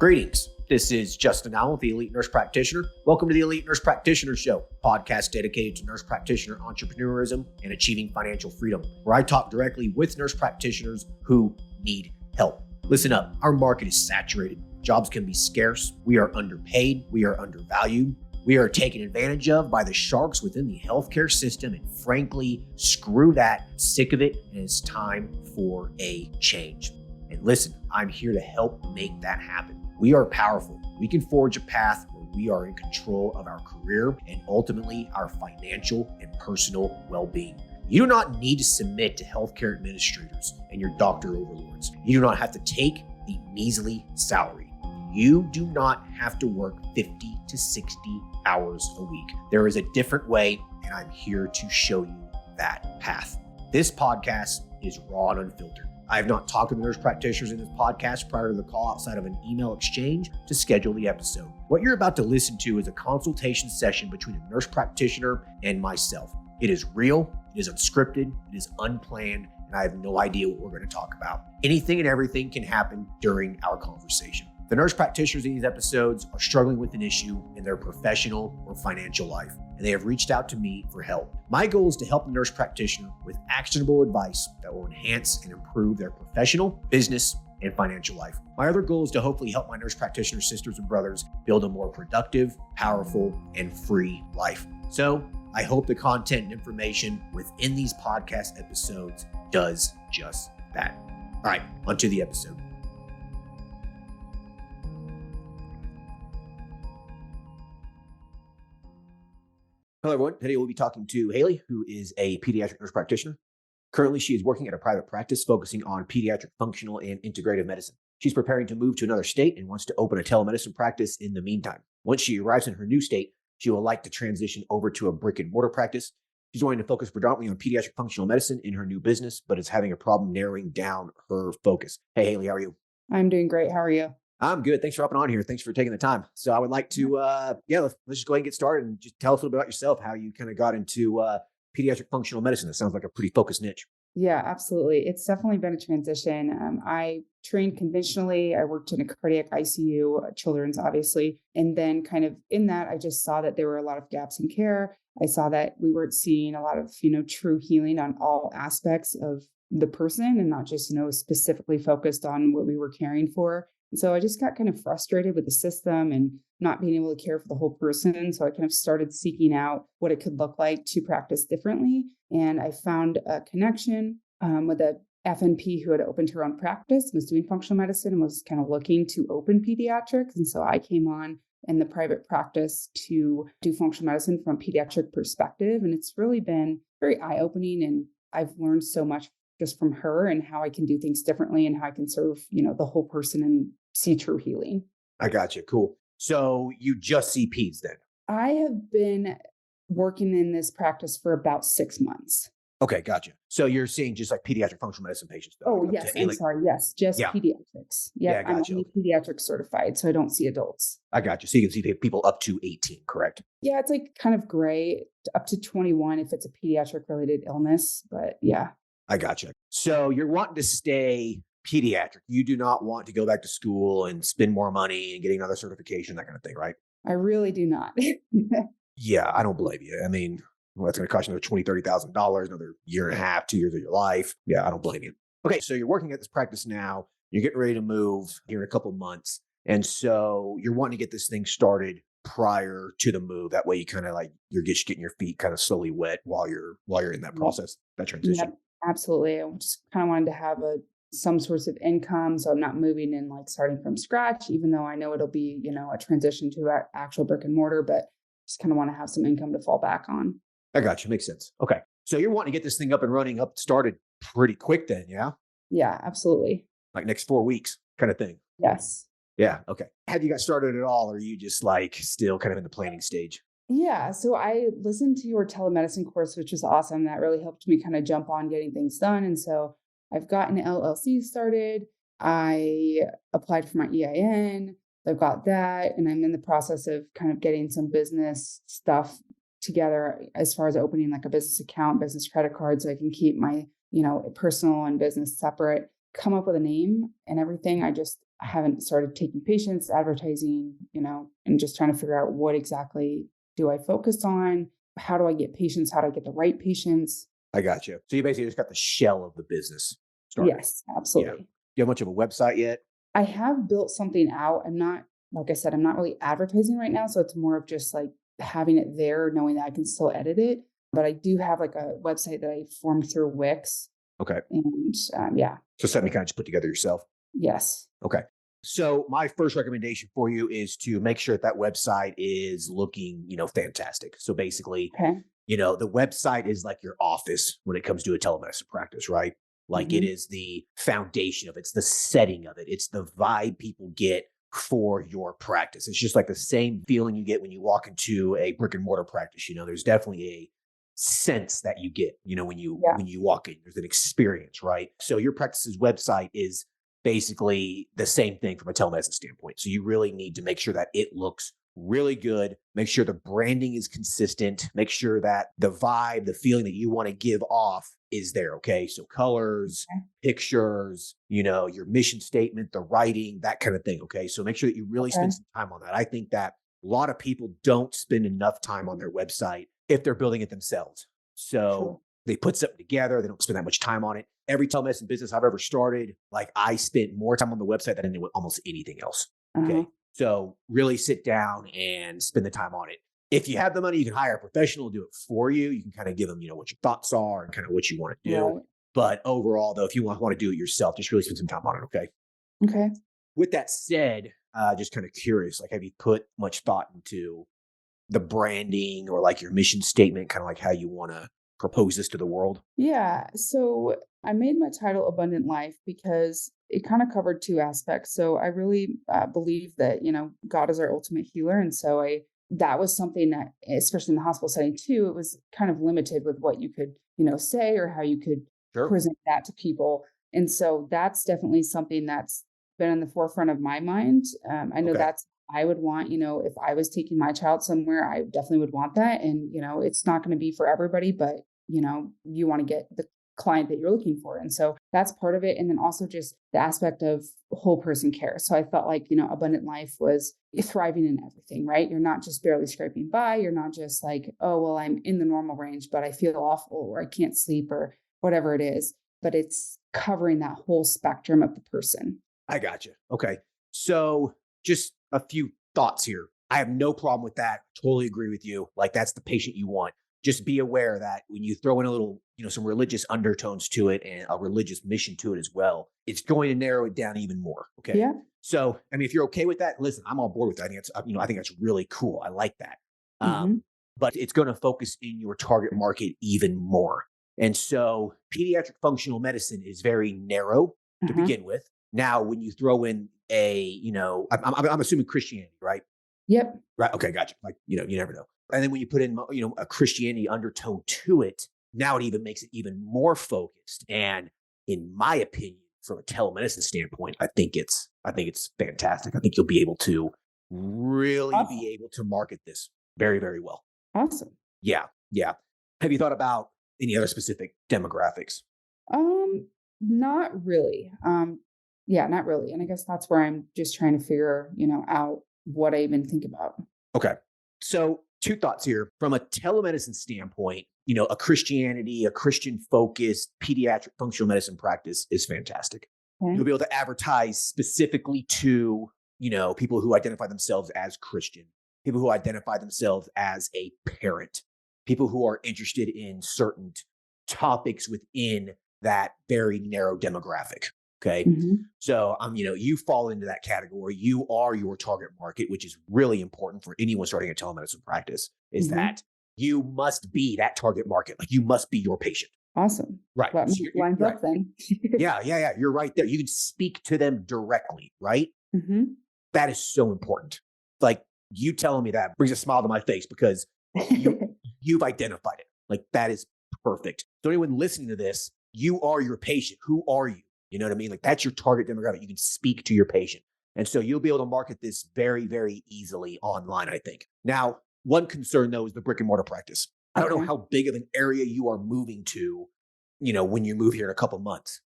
Greetings. This is Justin Allen, the Elite Nurse Practitioner. Welcome to the Elite Nurse Practitioner Show, podcast dedicated to nurse practitioner entrepreneurism and achieving financial freedom, where I talk directly with nurse practitioners who need help. Listen up, our market is saturated. Jobs can be scarce. We are underpaid. We are undervalued. We are taken advantage of by the sharks within the healthcare system, and frankly, screw that. I'm sick of it, and it's time for a change. And listen, I'm here to help make that happen. We are powerful. We can forge a path where we are in control of our career and ultimately our financial and personal well-being. You do not need to submit to healthcare administrators and your doctor overlords. You do not have to take a measly salary. You do not have to work 50 to 60 hours a week. There is a different way, and I'm here to show you that path. This podcast is raw and unfiltered. I have not talked to the nurse practitioners in this podcast prior to the call outside of an email exchange to schedule the episode. What you're about to listen to is a consultation session between a nurse practitioner and myself. It is real, it is unscripted, it is unplanned, and I have no idea what we're going to talk about. Anything and everything can happen during our conversation. The nurse practitioners in these episodes are struggling with an issue in their professional or financial life, and they have reached out to me for help. My goal is to help the nurse practitioner with actionable advice that will enhance and improve their professional, business, and financial life. My other goal is to hopefully help my nurse practitioner sisters and brothers build a more productive, powerful, and free life. So I hope the content and information within these podcast episodes does just that. All right, onto the episode. Hello, everyone. Today we'll be talking to Haley, who is a pediatric nurse practitioner. Currently, she is working at a private practice focusing on pediatric functional and integrative medicine. She's preparing to move to another state and wants to open a telemedicine practice in the meantime. Once she arrives in her new state, she will like to transition over to a brick-and-mortar practice. She's wanting to focus predominantly on pediatric functional medicine in her new business, but is having a problem narrowing down her focus. Hey, Haley, how are you? I'm doing great. How are you? I'm good. Thanks for hopping on here. Thanks for taking the time. So I would like to, let's just go ahead and get started and just tell us a little bit about yourself, how you kind of got into pediatric functional medicine. That sounds like a pretty focused niche. Yeah, absolutely. It's definitely been a transition. I trained conventionally. I worked in a cardiac ICU, children's obviously. And then kind of in that, I just saw that there were a lot of gaps in care. I saw that we weren't seeing a lot of, true healing on all aspects of the person and not just, specifically focused on what we were caring for. And so I just got kind of frustrated with the system and not being able to care for the whole person. So I kind of started seeking out what it could look like to practice differently. And I found a connection with a FNP who had opened her own practice, was doing functional medicine and was kind of looking to open pediatrics. And so I came on in the private practice to do functional medicine from a pediatric perspective. And it's really been very eye-opening. And I've learned so much just from her and how I can do things differently and how I can serve, the whole person and see true healing. I got you. Cool. So you just see peds then? I have been working in this practice for about 6 months. Okay, gotcha. So you're seeing just like pediatric functional medicine patients, though? Oh, yes. I'm sorry. Yes, just pediatrics. Yeah, I'm only pediatric certified, so I don't see adults. I got you. So you can see people up to 18, correct? Yeah, it's like kind of gray, up to 21 if it's a pediatric related illness, but yeah. I got you. So you're wanting to stay pediatric. You do not want to go back to school and spend more money and getting another certification, that kind of thing, right? I really do not. Yeah, I don't blame you. I mean, that's going to cost you another $20,000, $30,000, another year and a half, 2 years of your life. Yeah, I don't blame you. Okay, so you're working at this practice now. You're getting ready to move here in a couple of months. And so you're wanting to get this thing started prior to the move. That way you kind of like, you're just getting your feet kind of slowly wet while you're in that process, that transition. Yep, absolutely. I just kind of wanted to have some source of income. So I'm not moving and like starting from scratch, even though I know it'll be, a transition to actual brick and mortar, but just kind of want to have some income to fall back on. I got you. Makes sense. Okay. So you're wanting to get this thing up and running, started pretty quick then, yeah? Yeah, absolutely. Like next 4 weeks kind of thing. Yes. Yeah. Okay. Have you got started at all? Or are you just like still kind of in the planning stage? Yeah. So I listened to your telemedicine course, which was awesome. That really helped me kind of jump on getting things done. And so I've gotten LLC started. I applied for my EIN. I've got that. And I'm in the process of kind of getting some business stuff together as far as opening like a business account, business credit card, so I can keep my, personal and business separate, come up with a name and everything. I haven't started taking patients, advertising, and just trying to figure out what exactly do I focus on? How do I get patients? How do I get the right patients? I got you. So you basically just got the shell of the business started. Yes, Yeah. absolutely. Do you have much of a website yet? I have built something out. I'm not, like I said, I'm not really advertising right now. So it's more of just like having it there, knowing that I can still edit it. But I do have like a website that I formed through Wix. Okay. And yeah, So something you kind of just put together yourself. yes. Okay. So my first recommendation for you is to make sure that website is looking, fantastic. So basically, Okay. the website is like your office when it comes to a telemedicine practice, right? Like it is the foundation of it. It's the setting of it. It's the vibe people get for your practice. It's just like the same feeling you get when you walk into a brick and mortar practice. There's definitely a sense that you get, when you Yeah. when you walk in. There's an experience, right? So your practice's website is basically the same thing from a telemedicine standpoint. So you really need to make sure that it looks really good. Make sure the branding is consistent. Make sure that the vibe, the feeling that you want to give off is there. Okay. So colors, pictures, your mission statement, the writing, that kind of thing. Okay. So make sure that you really spend some time on that. I think that a lot of people don't spend enough time on their website if they're building it themselves. So they put something together. They don't spend that much time on it. Every telemedicine business I've ever started, like I spent more time on the website than I did with almost anything else. Okay. So really sit down and spend the time on it. If you have the money, you can hire a professional to do it for you. You can kind of give them, what your thoughts are and kind of what you want to do. Right. But overall, though, if you want to do it yourself, just really spend some time on it. Okay. Okay. With that said, just kind of curious, like, have you put much thought into the branding or like your mission statement, kind of like how you want to propose this to the world? Yeah. So I made my title Abundant Life because it kind of covered two aspects. So I really believe that, God is our ultimate healer. And so that was something that, especially in the hospital setting too, it was kind of limited with what you could, say or how you could present that to people. And so that's definitely something that's been in the forefront of my mind. I know that's I would want, if I was taking my child somewhere, I definitely would want that. And, it's not going to be for everybody, but, you want to get the client that you're looking for. And so that's part of it. And then also just the aspect of whole person care. So I felt like, Abundant Life was thriving in everything, right? You're not just barely scraping by. You're not just like, oh, well, I'm in the normal range, but I feel awful or I can't sleep or whatever it is. But it's covering that whole spectrum of the person. I got you. Okay. So just a few thoughts here. I have no problem with that. Totally agree with you. Like that's the patient you want. Just be aware that when you throw in a little, some religious undertones to it and a religious mission to it as well, it's going to narrow it down even more. Okay. Yeah. So, I mean, if you're okay with that, listen, I'm on board with that. I think that's really cool. I like that. But it's going to focus in your target market even more. And so pediatric functional medicine is very narrow to begin with. Now, when you throw in I'm assuming Christianity, right? Yep. Right. Okay. Gotcha. Like, you never know. And then when you put in, a Christianity undertone to it, now it even makes it even more focused. And in my opinion, from a telemedicine standpoint, I think it's fantastic. I think you'll be able to really be able to market this very, very well. Awesome. Yeah. Yeah. Have you thought about any other specific demographics? Not really. Yeah, not really. And I guess that's where I'm just trying to figure, out what I even think about. Okay. So two thoughts here. From a telemedicine standpoint, a Christian focused pediatric functional medicine practice is fantastic. Okay. You'll be able to advertise specifically to, people who identify themselves as Christian, people who identify themselves as a parent, people who are interested in certain topics within that very narrow demographic. Okay. So, you fall into that category. You are your target market, which is really important for anyone starting a telemedicine practice, is that you must be that target market. Like you must be your patient. Awesome. Right. Let me line up then. Yeah. You're right there. You can speak to them directly, right? That is so important. Like you telling me that brings a smile to my face because you've identified it. Like that is perfect. So anyone listening to this, you are your patient. Who are you? You know what I mean? Like that's your target demographic. You can speak to your patient. And so you'll be able to market this very, very easily online, I think. Now, one concern though is the brick and mortar practice. I don't know how big of an area you are moving to, when you move here in a couple months.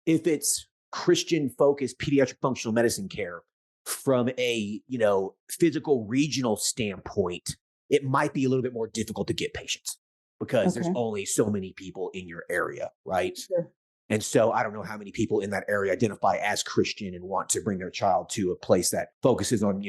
If it's Christian focused pediatric functional medicine care from a, physical regional standpoint, it might be a little bit more difficult to get patients because there's Okay. only so many people in your area, right? Sure. And so I don't know how many people in that area identify as Christian and want to bring their child to a place that focuses on,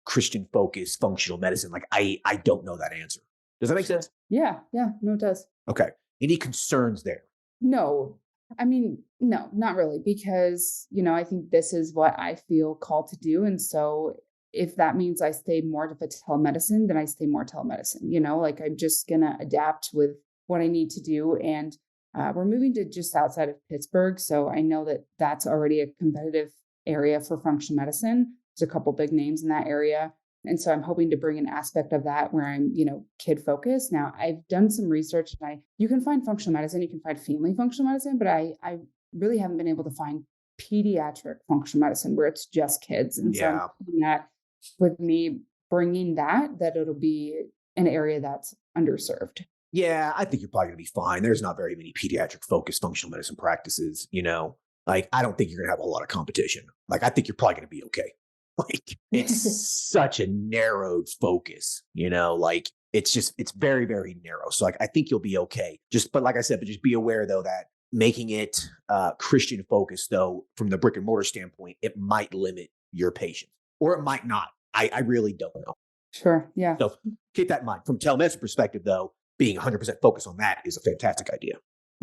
Christian focused functional medicine. Like I don't know that answer. Does that make Sure. sense? Yeah. Yeah. No, it does. Okay. Any concerns there? No, I mean, no, not really, because, I think this is what I feel called to do. And so if that means I stay more of a telemedicine, then I stay more telemedicine, like I'm just going to adapt with what I need to do. And we're moving to just outside of Pittsburgh. So I know that that's already a competitive area for functional medicine. There's a couple big names in that area. And so I'm hoping to bring an aspect of that where I'm, kid focused. Now I've done some research and you can find functional medicine, you can find family functional medicine, but I really haven't been able to find pediatric functional medicine where it's just kids. And so I'm Yeah. hoping that with me bringing that it'll be an area that's underserved. Yeah, I think you're probably going to be fine. There's not very many pediatric focused functional medicine practices, Like, I don't think you're going to have a lot of competition. Like, I think you're probably going to be okay. Like, it's such a narrowed focus, like it's very, very narrow. So like, I think you'll be okay. But like I said, but just be aware though, that making it Christian focused though, from the brick and mortar standpoint, it might limit your patients or it might not. I really don't know. Sure. Yeah. So keep that in mind. From telemedicine perspective though, being 100% focused on that is a fantastic idea.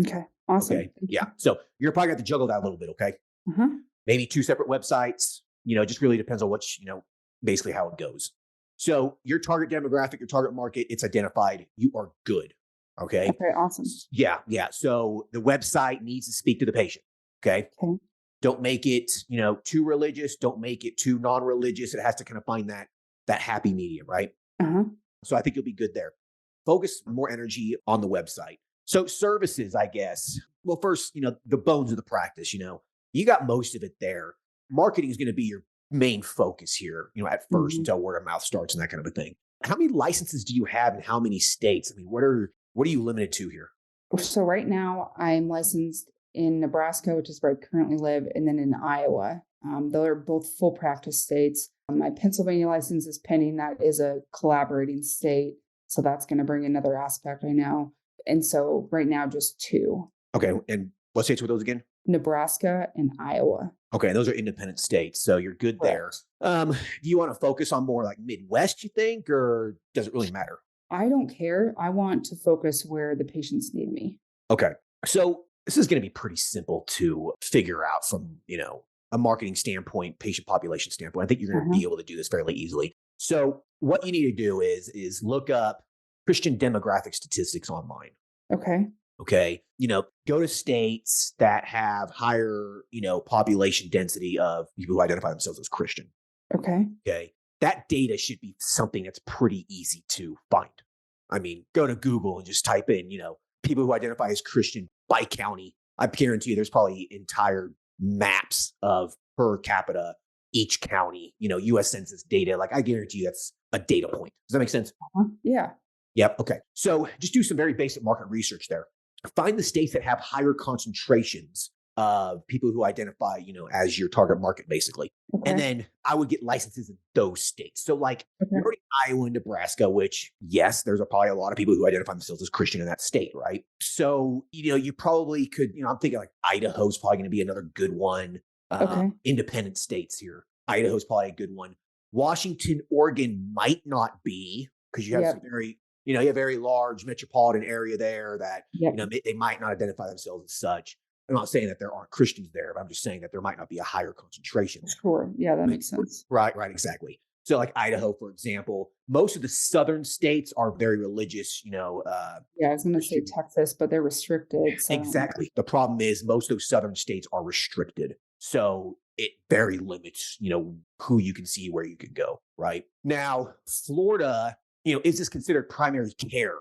Okay. Awesome. Okay. Yeah. So you're probably going to have to juggle that a little bit. Okay. Uh-huh. Maybe 2 separate websites, it just really depends on basically how it goes. So your target demographic, your target market, it's identified. You are good. Okay. Okay. Awesome. Yeah. Yeah. So the website needs to speak to the patient. Okay. Okay. Don't make it, too religious. Don't make it too non-religious. It has to kind of find that happy medium, right? Uh-huh. So I think you'll be good there. Focus more energy on the website. So services, I guess. Well, first, the bones of the practice, you got most of it there. Marketing is going to be your main focus here, at first until word of mouth starts and that kind of a thing. How many licenses do you have in how many states? I mean, what are you limited to here? So right now I'm licensed in Nebraska, which is where I currently live, and then in Iowa. Those are both full practice states. My Pennsylvania license is pending. That is a collaborating state. So that's going to bring another aspect, I know. And so right now, just 2. Okay. And what states were those again? Nebraska and Iowa. Okay. Those are independent states. So you're good there. Do you want to focus on more like Midwest, you think, or does it really matter? I don't care. I want to focus where the patients need me. Okay. So this is going to be pretty simple to figure out from, a marketing standpoint, patient population standpoint. I think you're going to be able to do this fairly easily. So what you need to do is look up Christian demographic statistics online. Okay. Okay. Go to states that have higher, population density of people who identify themselves as Christian. Okay. Okay. That data should be something that's pretty easy to find. I mean, go to Google and just type in, people who identify as Christian by county. I guarantee you there's probably entire maps of per capita, each county, US Census data. Like I guarantee you that's a data point. Does that make sense? Yeah. Yep. Okay. So just do some very basic market research there. Find the states that have higher concentrations of people who identify, as your target market, basically. Okay. And then I would get licenses in those states. So like you're already Iowa and Nebraska, which yes, there's probably a lot of people who identify themselves as Christian in that state, right? So, you probably could, I'm thinking like Idaho's probably going to be another good one. Independent states here. Idaho's probably a good one. Washington, Oregon might not be because you have some very, you have a very large metropolitan area there that, they might not identify themselves as such. I'm not saying that there aren't Christians there, but I'm just saying that there might not be a higher concentration. Sure. Yeah, that makes sense. Right, exactly. So like Idaho, for example, most of the southern states are very religious, I was going to say Texas, but they're restricted. So. Exactly. The problem is most of those southern states are restricted. So it very limits, who you can see, where you can go, right? Now, Florida, is this considered primary care?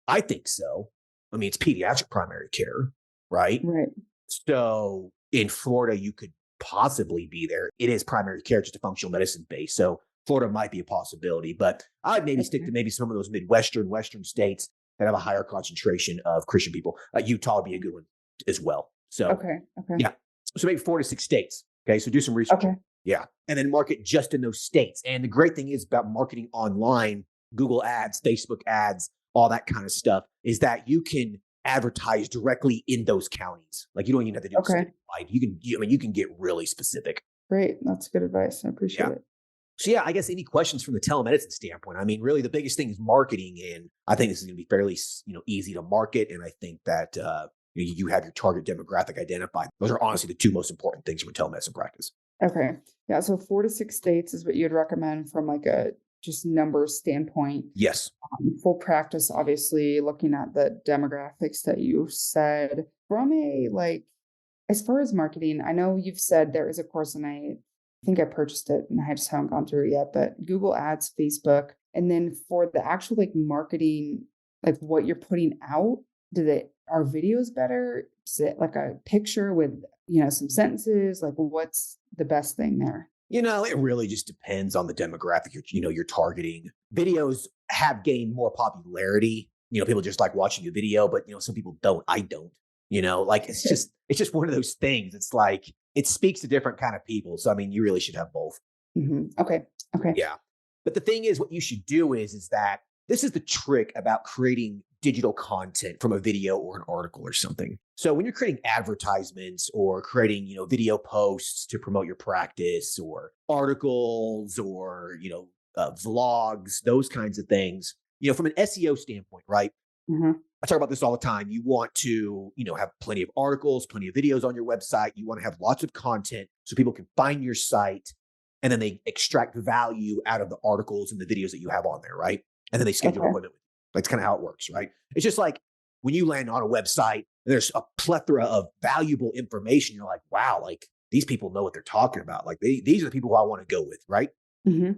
I think so. I mean, it's pediatric primary care. Right. So in Florida, you could possibly be there. It is primary care, just a functional medicine base. So Florida might be a possibility, but I'd maybe stick to maybe some of those Western states that have a higher concentration of Christian people. Utah would be a good one as well. So, yeah. So maybe 4 to 6 states. Okay. So do some research. Okay. Yeah. And then market just in those states. And the great thing is about marketing online, Google ads, Facebook ads, all that kind of stuff, is that you can advertise directly in those counties. Like you don't even have to do Okay. statewide. You can get really specific. Great. That's good advice. I appreciate it. So yeah, I guess any questions from the telemedicine standpoint? I mean, really the biggest thing is marketing, and I think this is going to be fairly, easy to market. And I think that you have your target demographic identified. Those are honestly the two most important things from a telemedicine practice. Okay. Yeah. So 4 to 6 states is what you'd recommend from like a just numbers standpoint. Yes. Full practice, obviously, looking at the demographics that you said. From as far as marketing, I know you've said there is a course, and I think I purchased it and I just haven't gone through it yet, but Google Ads, Facebook, and then for the actual marketing, like what you're putting out, are videos better? Is it like a picture with, some sentences? Like what's the best thing there? It really just depends on the demographic you're targeting. Videos have gained more popularity. People just like watching a video, but some people don't. I don't. It's just one of those things. It's like it speaks to different kind of people. So I mean, you really should have both. Okay. Yeah. But the thing is, what you should do is that this is the trick about creating digital content from a video or an article or something. So when you're creating advertisements or creating, video posts to promote your practice or articles or, vlogs, those kinds of things, from an SEO standpoint, right? I talk about this all the time. You want to, have plenty of articles, plenty of videos on your website. You want to have lots of content so people can find your site and then they extract value out of the articles and the videos that you have on there, right? And then they schedule an appointment with you. That's kind of how it works, right? It's just like when you land on a website, there's a plethora of valuable information. You're like, wow, like these people know what they're talking about. Like these are the people who I want to go with, right? It's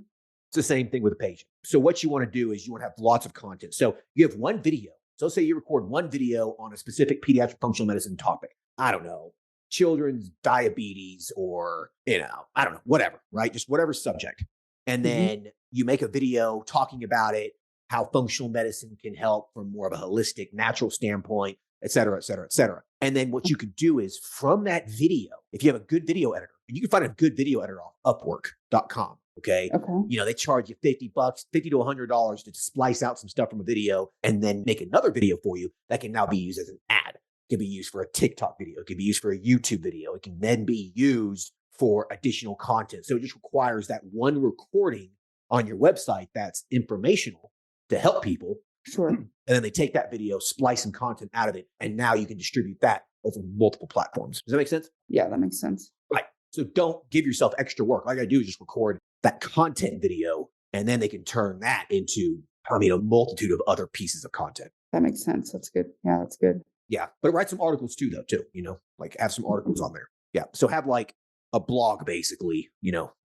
the same thing with a patient. So what you want to do is you want to have lots of content. So you have one video. So let's say you record one video on a specific pediatric functional medicine topic. I don't know, children's diabetes or, I don't know, whatever, right? Just whatever subject. And then you make a video talking about it, how functional medicine can help from more of a holistic, natural standpoint, et cetera, et cetera, et cetera. And then what you could do is from that video, if you have a good video editor, and you can find a good video editor on Upwork.com. Okay. They charge you $50, $50 to $100 to splice out some stuff from a video and then make another video for you that can now be used as an ad. It can be used for a TikTok video. It can be used for a YouTube video. It can then be used for additional content. So it just requires that one recording on your website that's informational to help people. Sure. And then they take that video, splice some content out of it, and now you can distribute that over multiple platforms. Does that make sense? Yeah, that makes sense. Right. So don't give yourself extra work. All you got to do is just record that content video, and then they can turn that into, a multitude of other pieces of content. That makes sense. That's good. Yeah, that's good. Yeah. But write some articles too, like have some articles on there. Yeah. So have like a blog, basically,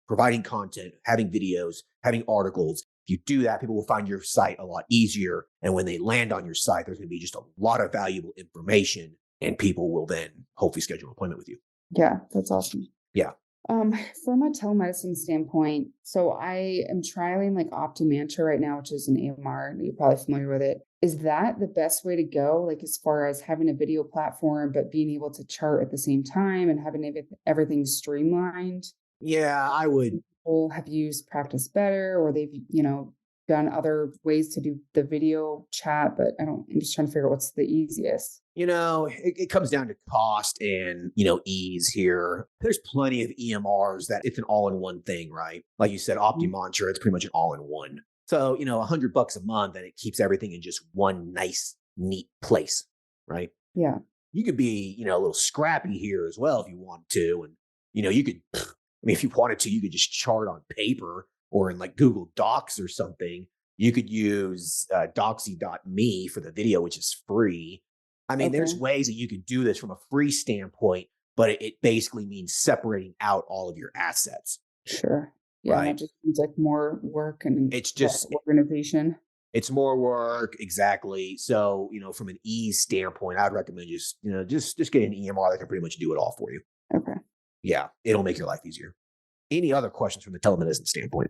providing content, having videos, having articles. If you do that, people will find your site a lot easier. And when they land on your site, there's going to be just a lot of valuable information, and people will then hopefully schedule an appointment with you. Yeah, that's awesome. Yeah. From a telemedicine standpoint, so I am trialing like OptiMantra right now, which is an AMR. You're probably familiar with it. Is that the best way to go? Like as far as having a video platform, but being able to chart at the same time and having everything streamlined? Yeah, I would. People have used Practice Better, or they've, done other ways to do the video chat, but I'm just trying to figure out what's the easiest. It comes down to cost and, ease here. There's plenty of EMRs that it's an all-in-one thing, right? Like you said, OptiMantra, it's pretty much an all-in-one. So, $100 a month and it keeps everything in just one nice, neat place, right? Yeah. You could be, a little scrappy here as well if you want to. And, you could, if you wanted to, you could just chart on paper or in like Google Docs or something. You could use doxy.me for the video, which is free. There's ways that you could do this from a free standpoint, but it basically means separating out all of your assets. Sure. Yeah. Right. That just seems like more work and it's just organization. It's more work. Exactly. So, from an ease standpoint, I'd recommend just get an EMR that can pretty much do it all for you. Okay. Yeah. It'll make your life easier. Any other questions from the telemedicine standpoint?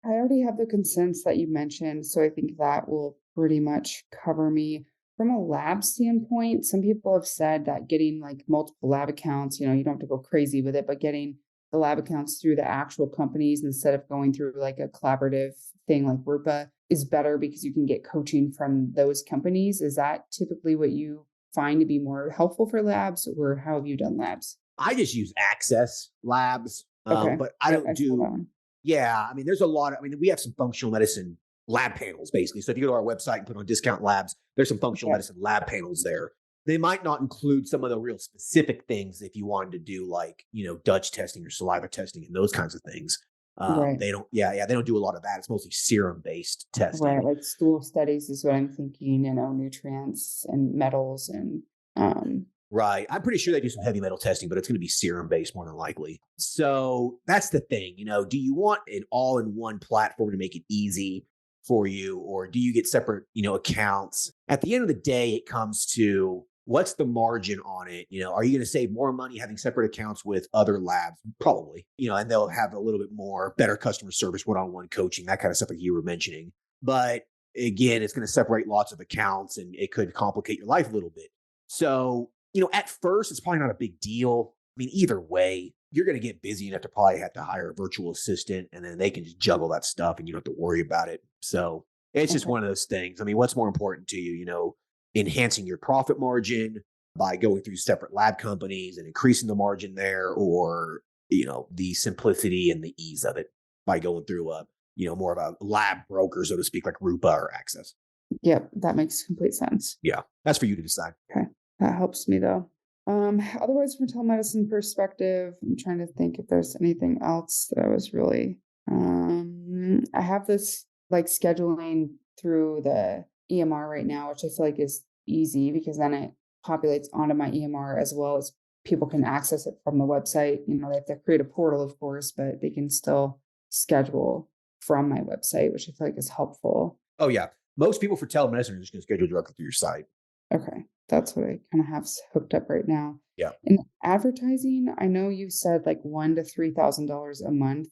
I already have the consents that you mentioned, so I think that will pretty much cover me. From a lab standpoint, some people have said that getting like multiple lab accounts, you don't have to go crazy with it, but getting the lab accounts through the actual companies instead of going through like a collaborative thing like Rupa is better because you can get coaching from those companies. Is that typically what you find to be more helpful for labs, or how have you done labs? I just use Access Labs, Okay. but I Yep, don't I saw that do. one. Yeah, I mean, there's a lot of. I mean, we have some functional medicine lab panels basically. So if you go to our website and put on discount labs, there's some functional Yep. medicine lab panels there. They might not include some of the real specific things if you wanted to do like Dutch testing or saliva testing and those kinds of things. Right. They don't. Yeah, they don't do a lot of that. It's mostly serum based testing. Right. Like stool studies is what I'm thinking, nutrients and metals and um Right. I'm pretty sure they do some heavy metal testing, but it's going to be serum based more than likely. So that's the thing. Do you want an all in one platform to make it easy for you, or do you get separate, accounts? At the end of the day, it comes to what's the margin on it? Are you going to save more money having separate accounts with other labs? Probably, and they'll have a little bit more better customer service, one on one coaching, that kind of stuff like you were mentioning. But again, it's going to separate lots of accounts and it could complicate your life a little bit. So at first, it's probably not a big deal. I mean, either way, you're going to get busy enough to probably have to hire a virtual assistant and then they can just juggle that stuff and you don't have to worry about it. So it's just okay. one of those things. I mean, what's more important to you, enhancing your profit margin by going through separate lab companies and increasing the margin there, or, the simplicity and the ease of it by going through more of a lab broker, so to speak, like Rupa or Access. Yep, that makes complete sense. Yeah, that's for you to decide. Okay. That helps me though. Otherwise, from a telemedicine perspective, I'm trying to think if there's anything else that I was really I have this like scheduling through the EMR right now, which I feel like is easy because then it populates onto my EMR as well as people can access it from the website. They have to create a portal, of course, but they can still schedule from my website, which I feel like is helpful. Oh, yeah. Most people for telemedicine are just going to schedule directly through your site. Okay. That's what I kind of have hooked up right now. Yeah. In advertising, I know you said like $1,000 to $3,000 a month.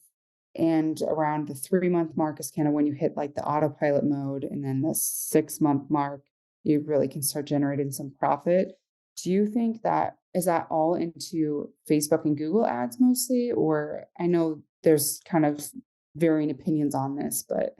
And around the 3-month mark is kind of when you hit like the autopilot mode. And then the 6-month mark, you really can start generating some profit. Do you think that is that all into Facebook and Google ads mostly? Or I know there's kind of varying opinions on this, but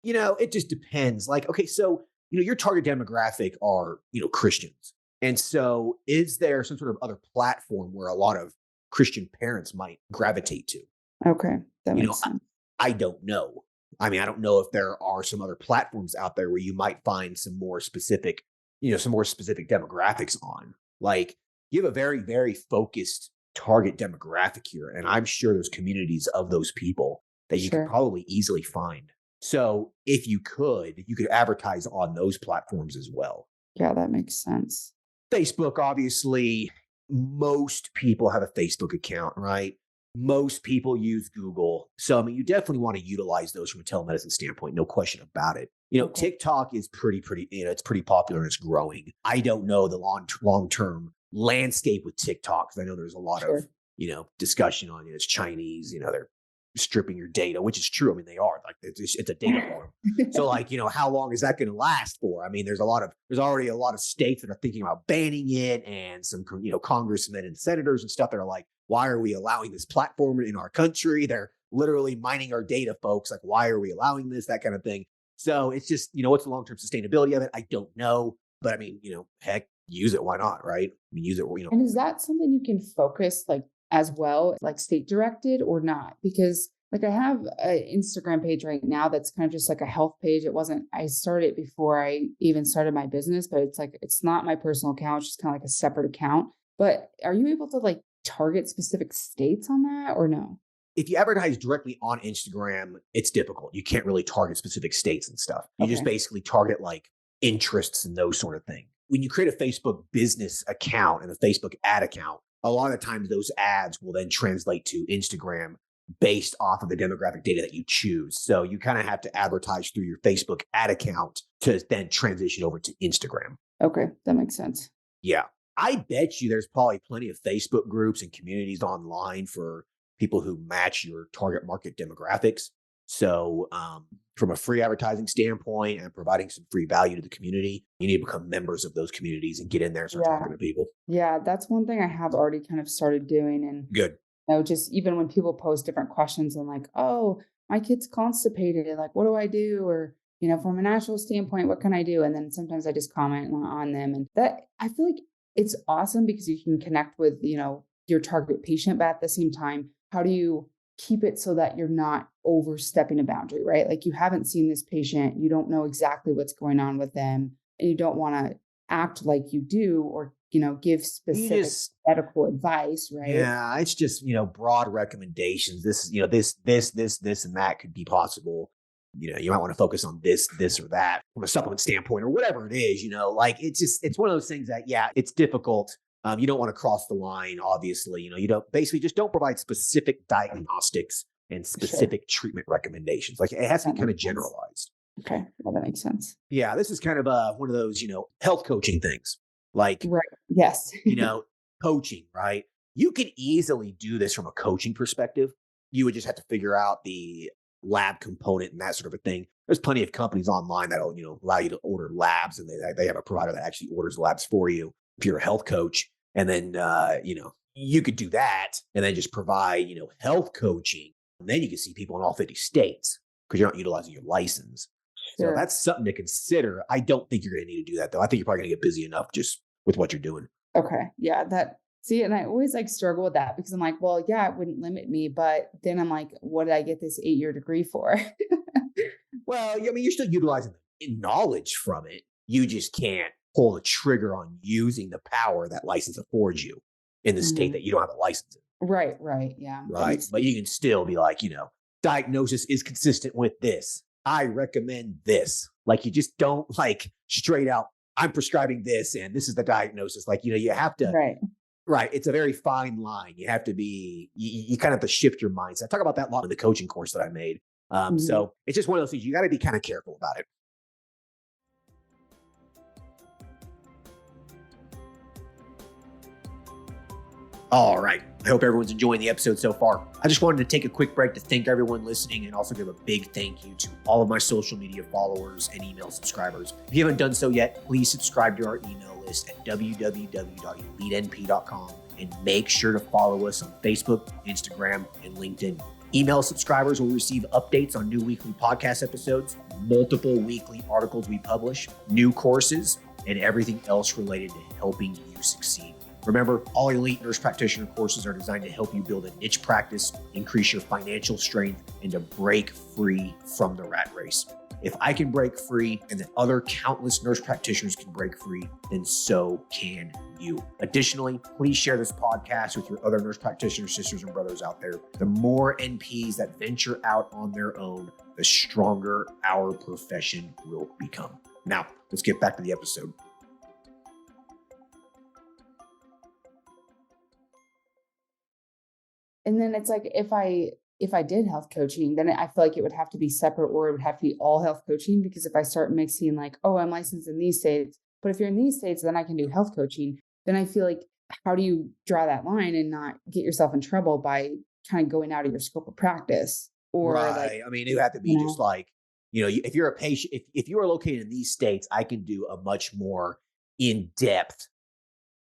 It just depends. Like, okay, so, your target demographic are, Christians. And so is there some sort of other platform where a lot of Christian parents might gravitate to? okay, that You know, makes sense. I don't know. I mean, I don't know if there are some other platforms out there where you might find some more specific demographics on. Like, you have a very, very focused target demographic here. And I'm sure there's communities of those people that you could Sure. probably easily find. So if you could advertise on those platforms as well. Yeah, that makes sense. Facebook, obviously, most people have a Facebook account, right? Most people use Google. So, I mean, you definitely want to utilize those from a telemedicine standpoint, no question about it. Okay. TikTok is pretty, it's pretty popular and it's growing. I don't know the long term landscape with TikTok because I know there's a lot of, Sure. discussion on it's Chinese, they're stripping your data, which is true. I mean, they are like it's a data farm. So like, how long is that going to last for? I mean, there's already a lot of states that are thinking about banning it and some, congressmen and senators and stuff that are like, why are we allowing this platform in our country? They're literally mining our data, folks. Like, why are we allowing this? That kind of thing. So it's just, what's the long-term sustainability of it? I don't know. But I mean, heck, use it. Why not? Right? I mean, use it. And is that something you can focus like as well, like state directed or not? Because like I have an Instagram page right now that's kind of just like a health page. I started it before I even started my business, but it's like, it's not my personal account. It's just kind of like a separate account. But are you able to like target specific states on that or no? If you advertise directly on Instagram, it's difficult. You can't really target specific states and stuff. You just Okay. basically target like interests and those sort of things. When you create a Facebook business account and a Facebook ad account, a lot of the times those ads will then translate to Instagram based off of the demographic data that you choose. So you kind of have to advertise through your Facebook ad account to then transition over to Instagram. Okay. That makes sense. Yeah. I bet you there's probably plenty of Facebook groups and communities online for people who match your target market demographics. So from a free advertising standpoint and providing some free value to the community, you need to become members of those communities and get in there and start Yeah. talking to people. Yeah. That's one thing I have already kind of started doing. And, Good. just even when people post different questions and like, oh, my kid's constipated, like, what do I do? Or, from a natural standpoint, what can I do? And then sometimes I just comment on them. And that I feel like it's awesome because you can connect with, your target patient, but at the same time, how do you keep it so that you're not overstepping a boundary, right? Like you haven't seen this patient, you don't know exactly what's going on with them, and you don't want to act like you do or, give You specific just medical advice, right? Yeah, it's just, broad recommendations. This, and that could be possible. You might want to focus on this or that from a supplement standpoint or whatever it is, like it's one of those things that, yeah, it's difficult. You don't want to cross the line, obviously. You don't basically just don't provide specific diagnostics and Sure. specific treatment recommendations. Like it has to That be kind of makes sense. generalized. Okay. Well, that makes sense. Yeah, this is kind of one of those, health coaching things. Like Right. Yes. you know, coaching, right? You could easily do this from a coaching perspective. You would just have to figure out the lab component and that sort of a thing. There's plenty of companies online that'll, allow you to order labs, and they have a provider that actually orders labs for you if you're a health coach. And then, you could do that and then just provide, health coaching. And then you can see people in all 50 states because you're not utilizing your license. So Sure. that's something to consider. I don't think you're going to need to do that, though. I think you're probably going to get busy enough just with what you're doing. Okay. Yeah. See, and I always like struggle with that because I'm like, well, yeah, it wouldn't limit me. But then I'm like, what did I get this 8-year degree for? Well, I mean, you're still utilizing the knowledge from it. You just can't pull the trigger on using the power that license affords you in the state Mhm. that you don't have a license in, Right. Right. Yeah. That right? makes But sense. you can still be like, diagnosis is consistent with this. I recommend this. Like, you just don't like straight out, I'm prescribing this and this is the diagnosis. Like, you have to, Right. right. It's a very fine line. You have to be, you kind of have to shift your mindset. I talk about that a lot in the coaching course that I made. Mhm. So it's just one of those things. You got to be kind of careful about it. All right. I hope everyone's enjoying the episode so far. I just wanted to take a quick break to thank everyone listening and also give a big thank you to all of my social media followers and email subscribers. If you haven't done so yet, please subscribe to our email list at www.elitenp.com and make sure to follow us on Facebook, Instagram, and LinkedIn. Email subscribers will receive updates on new weekly podcast episodes, multiple weekly articles we publish, new courses, and everything else related to helping you succeed. Remember, all elite nurse practitioner courses are designed to help you build a niche practice, increase your financial strength, and to break free from the rat race. If I can break free and then other countless nurse practitioners can break free, then so can you. Additionally, please share this podcast with your other nurse practitioner sisters and brothers out there. The more NPs that venture out on their own, the stronger our profession will become. Now, let's get back to the episode. And then it's like if I did health coaching, then I feel like it would have to be separate or it would have to be all health coaching because if I start mixing like, oh, I'm licensed in these states, but if you're in these states, then I can do health coaching. Then I feel like how do you draw that line and not get yourself in trouble by kind of going out of your scope of practice or like, Right. I mean, it would have to you be just know, like, if you're a patient, if you are located in these states, I can do a much more in-depth,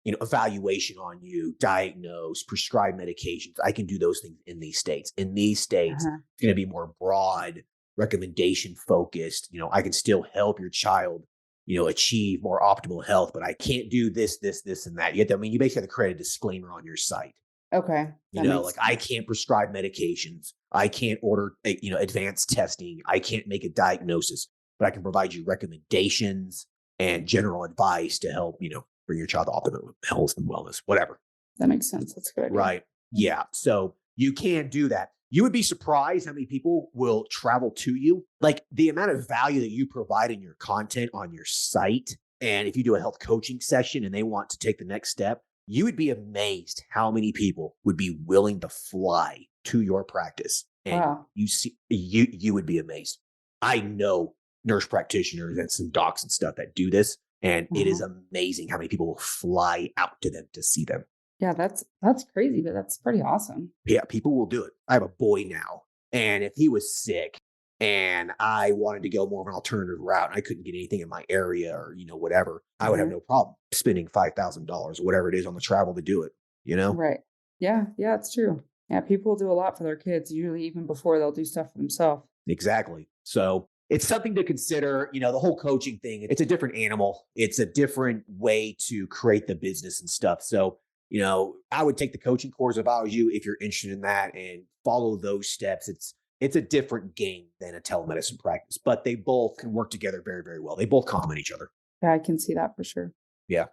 evaluation on you, diagnose, prescribe medications. I can do those things in these states. In these states, uh-huh, it's going to be more broad, recommendation focused. I can still help your child, achieve more optimal health, but I can't do this, and that. You basically have to create a disclaimer on your site. okay, that makes Like sense. I can't prescribe medications. I can't order, advanced testing. I can't make a diagnosis, but I can provide you recommendations and general advice to help, bring your child to optimal health and wellness, whatever. That makes sense. That's a good idea. Right. Yeah. So you can do that. You would be surprised how many people will travel to you. Like the amount of value that you provide in your content on your site. And if you do a health coaching session and they want to take the next step, you would be amazed how many people would be willing to fly to your practice. And Wow. you would be amazed. I know nurse practitioners and some docs and stuff that do this. And it is Uh-huh. amazing how many people will fly out to them to see them. Yeah, that's crazy, but that's pretty awesome. Yeah, people will do it. I have a boy now, and if he was sick, and I wanted to go more of an alternative route and I couldn't get anything in my area or, whatever, I would have Mhm. no problem spending $5,000 or whatever it is on the travel to do it, you know? Right. Yeah, yeah, it's true. Yeah, people do a lot for their kids, usually even before they'll do stuff for themselves. Exactly. So it's something to consider, the whole coaching thing. It's a different animal. It's a different way to create the business and stuff. So, I would take the coaching course if I was you, if you're interested in that and follow those steps. It's a different game than a telemedicine practice, but they both can work together very, very well. They both complement each other. Yeah, I can see that for sure. Yeah.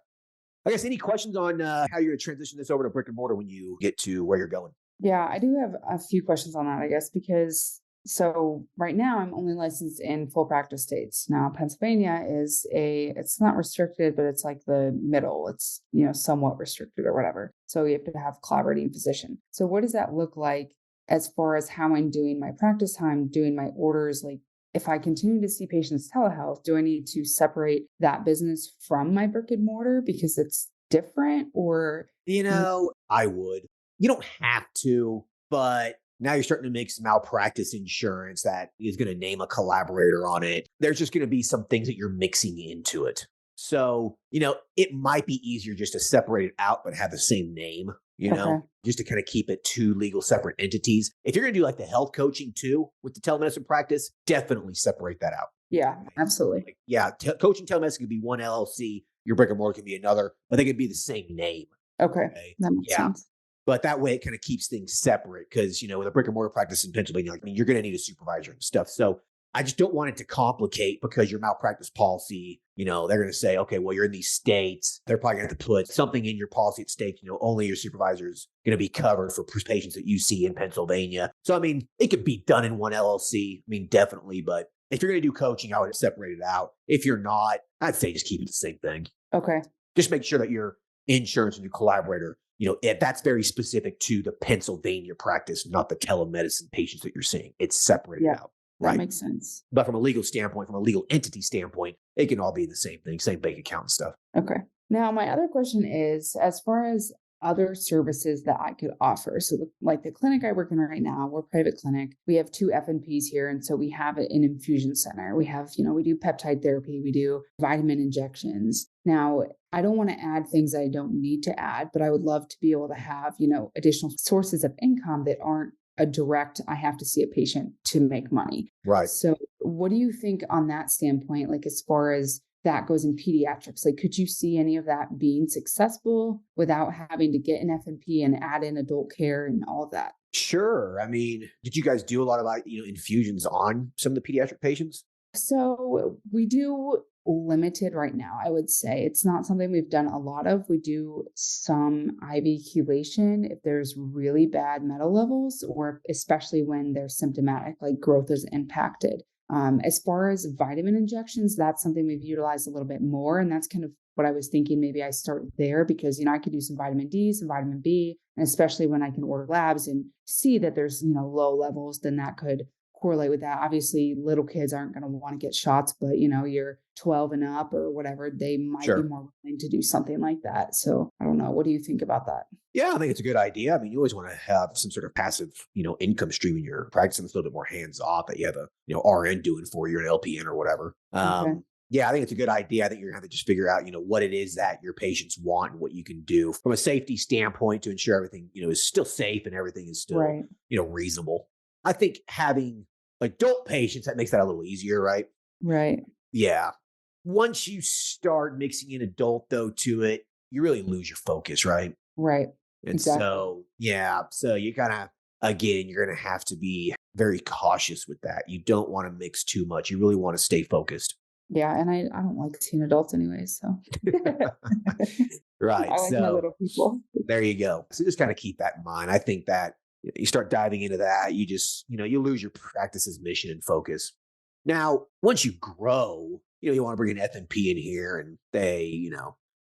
I guess any questions on how you're going to transition this over to brick and mortar when you get to where you're going? Yeah, I do have a few questions on that, I guess, because so right now I'm only licensed in full practice states. Now, Pennsylvania it's not restricted, but it's like the middle. It's, somewhat restricted or whatever. So you have to have collaborating physician. So what does that look like as far as how I'm doing my practice, how I'm doing my orders? Like if I continue to see patients telehealth, do I need to separate that business from my brick and mortar because it's different or I would. You don't have to, but now you're starting to make some malpractice insurance that is going to name a collaborator on it. There's just going to be some things that you're mixing into it. So, it might be easier just to separate it out, but have the same name, okay. just to kind of keep it two legal separate entities. If you're going to do like the health coaching too with the telemedicine practice, definitely separate that out. Yeah, absolutely. Like, yeah, coaching telemedicine could be one LLC, your brick and mortar could be another, but they could be the same name. Okay. Okay. That makes Yeah. sense. But that way it kind of keeps things separate because, with a brick and mortar practice in Pennsylvania, you're going to need a supervisor and stuff. So I just don't want it to complicate because your malpractice policy, they're going to say, okay, well, you're in these states. They're probably going to have to put something in your policy at stake, only your supervisor is going to be covered for patients that you see in Pennsylvania. So, it could be done in one LLC. Definitely. But if you're going to do coaching, I would separate it out. If you're not, I'd say just keep it the same thing. Okay. Just make sure that your insurance and your collaborator, if that's very specific to the Pennsylvania practice, not the telemedicine patients that you're seeing. It's separated Yeah, out, that right? makes sense. But from a legal standpoint, from a legal entity standpoint, it can all be the same thing, same bank account and stuff. Okay. Now, my other question is as far as other services that I could offer. So, like the clinic I work in right now, we're a private clinic. We have 2 FNPs here. And so we have an infusion center. We have, we do peptide therapy, we do vitamin injections. Now, I don't want to add things I don't need to add, but I would love to be able to have, additional sources of income that aren't a direct, I have to see a patient to make money. Right. So, what do you think on that standpoint, like as far as that goes in pediatrics? Like, could you see any of that being successful without having to get an FNP and add in adult care and all of that? Sure. Did you guys do a lot of infusions on some of the pediatric patients? So we do limited right now, I would say. It's not something we've done a lot of. We do some IV chelation if there's really bad metal levels, or especially when they're symptomatic, like growth is impacted. As far as vitamin injections, that's something we've utilized a little bit more. And that's kind of what I was thinking. Maybe I start there because, I could do some vitamin D, some vitamin B, and especially when I can order labs and see that there's, low levels, then that could correlate with that. Obviously, little kids aren't going to want to get shots, but you're 12 and up or whatever, they might be Sure. more willing to do something like that. So I don't know. What do you think about that? Yeah, I think it's a good idea. You always want to have some sort of passive, income stream in your practice and it's a little bit more hands off that you have a, RN doing for you, an LPN or whatever. Okay. Yeah, I think it's a good idea. I think you're going to have to just figure out, what it is that your patients want and what you can do from a safety standpoint to ensure everything, is still safe and everything is still, Right. reasonable. I think having adult patients, that makes that a little easier, right? Right. Yeah. Once you start mixing in adult though to it, you really lose your focus, right? Right. And Exactly. so you kind of, again, you're going to have to be very cautious with that. You don't want to mix too much. You really want to stay focused. Yeah. And I don't like seeing adults anyway. So Right. I like my So little people. there you go. So just kind of keep that in mind. I think that you start diving into that, you just, you lose your practice's mission and focus. Now, once you grow, you want to bring an FNP in here and they,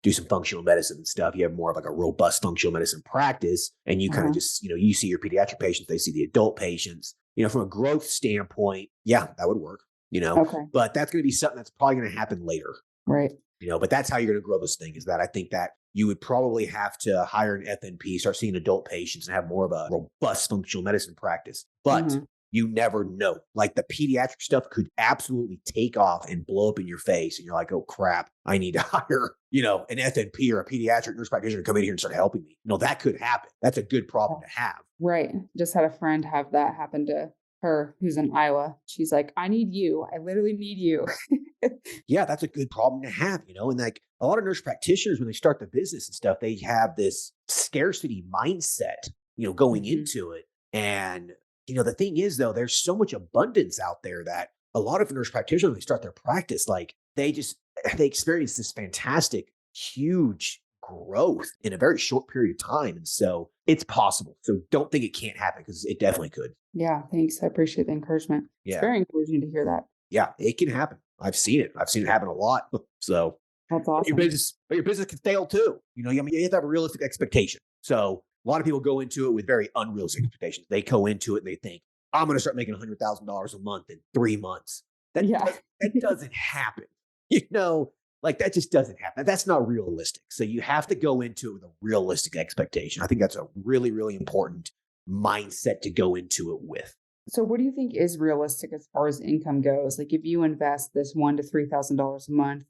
do some functional medicine and stuff. You have more of like a robust functional medicine practice and you kind of just, you see your pediatric patients, they see the adult patients, from a growth standpoint. Yeah, that would work, Okay. but that's going to be something that's probably going to happen later, Right. but that's how you're going to grow this thing is that I think that you would probably have to hire an FNP, start seeing adult patients and have more of a robust functional medicine practice. But You never know. Like the pediatric stuff could absolutely take off and blow up in your face. And you're like, oh crap, I need to hire, an FNP or a pediatric nurse practitioner to come in here and start helping me. That could happen. That's a good problem to have. Right. Just had a friend have that happen to her who's in Iowa. She's like, I need you. I literally need you. Yeah, that's a good problem to have, and like a lot of nurse practitioners, when they start the business and stuff, they have this scarcity mindset, going into it. And, the thing is though, there's so much abundance out there that a lot of nurse practitioners, when they start their practice, like they experience this fantastic, huge growth in a very short period of time. And so it's possible. So don't think it can't happen, because it definitely could. Yeah, thanks. I appreciate the encouragement. Yeah. It's very encouraging to hear that. Yeah, it can happen. I've seen it. I've seen it happen a lot. So that's awesome. Your business can fail too. You have to have a realistic expectation. So a lot of people go into it with very unrealistic expectations. They go into it and they think, I'm going to start making $100,000 a month in 3 months. That doesn't happen. Like that just doesn't happen. That's not realistic. So you have to go into it with a realistic expectation. I think that's a really, really important mindset to go into it with. So what do you think is realistic as far as income goes? Like if you invest this $1,000 to $3,000 a month,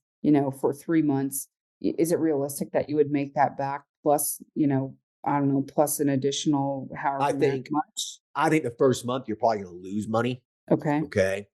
for 3 months, is it realistic that you would make that back plus, I don't know, plus an additional however much? I think the first month you're probably going to lose money. Okay.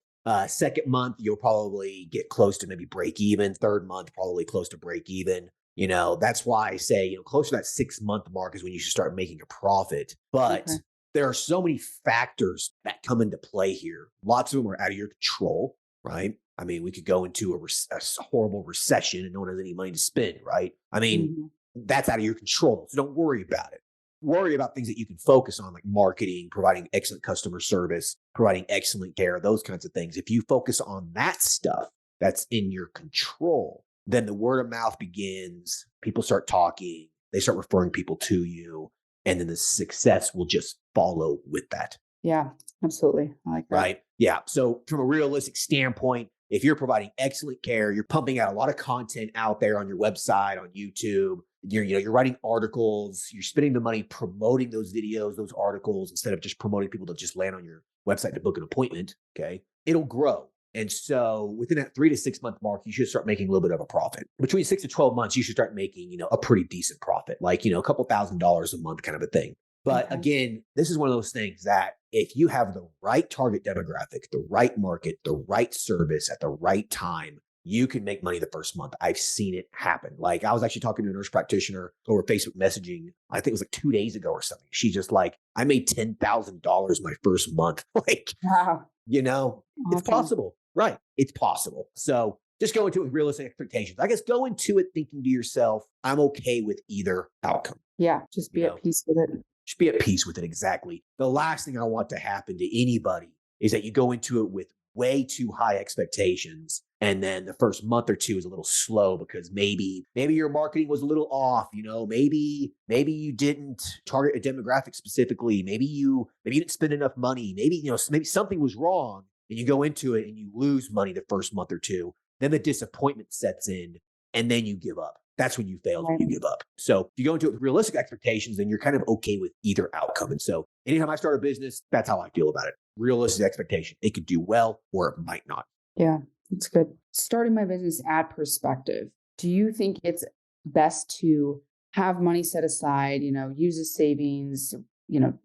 Second month, you'll probably get close to maybe break even. Third month, probably close to break even. That's why I say, close to that 6-month mark is when you should start making a profit. But there are so many factors that come into play here. Lots of them are out of your control, right? I mean, we could go into a horrible recession and no one has any money to spend, right? I mean, that's out of your control. So don't worry about it. Worry about things that you can focus on, like marketing, providing excellent customer service, providing excellent care, those kinds of things. If you focus on that stuff that's in your control, then the word of mouth begins. People start talking. They start referring people to you. And then the success will just follow with that. Yeah, absolutely. I like that. Right. Yeah. So from a realistic standpoint, if you're providing excellent care, you're pumping out a lot of content out there on your website, on YouTube, you're writing articles, you're spending the money promoting those videos, those articles, instead of just promoting people to just land on your website to book an appointment. Okay. It'll grow. And so within that 3 to 6 month mark, you should start making a little bit of a profit. Between 6 to 12 months, you should start making, a pretty decent profit, like, a couple $1,000s a month kind of a thing. But again, this is one of those things that if you have the right target demographic, the right market, the right service at the right time, you can make money the first month. I've seen it happen. Like I was actually talking to a nurse practitioner over Facebook messaging. I think it was like 2 days ago or something. She's just like, I made $10,000 my first month. Like, wow. It's possible. Right. It's possible. So just go into it with realistic expectations. I guess go into it thinking to yourself, I'm okay with either outcome. Yeah. Just be at peace with it. Just be at peace with it. Exactly. The last thing I want to happen to anybody is that you go into it with way too high expectations. And then the first month or two is a little slow because maybe your marketing was a little off, maybe you didn't target a demographic specifically. Maybe you didn't spend enough money. Maybe something was wrong and you go into it and you lose money the first month or two. Then the disappointment sets in and then you give up. That's when you fail, when you give up. So if you go into it with realistic expectations, then you're kind of okay with either outcome. And so anytime I start a business, that's how I feel about it. Realistic expectation. It could do well or it might not. Yeah, that's good. Starting my business at perspective. Do you think it's best to have money set aside, use a savings,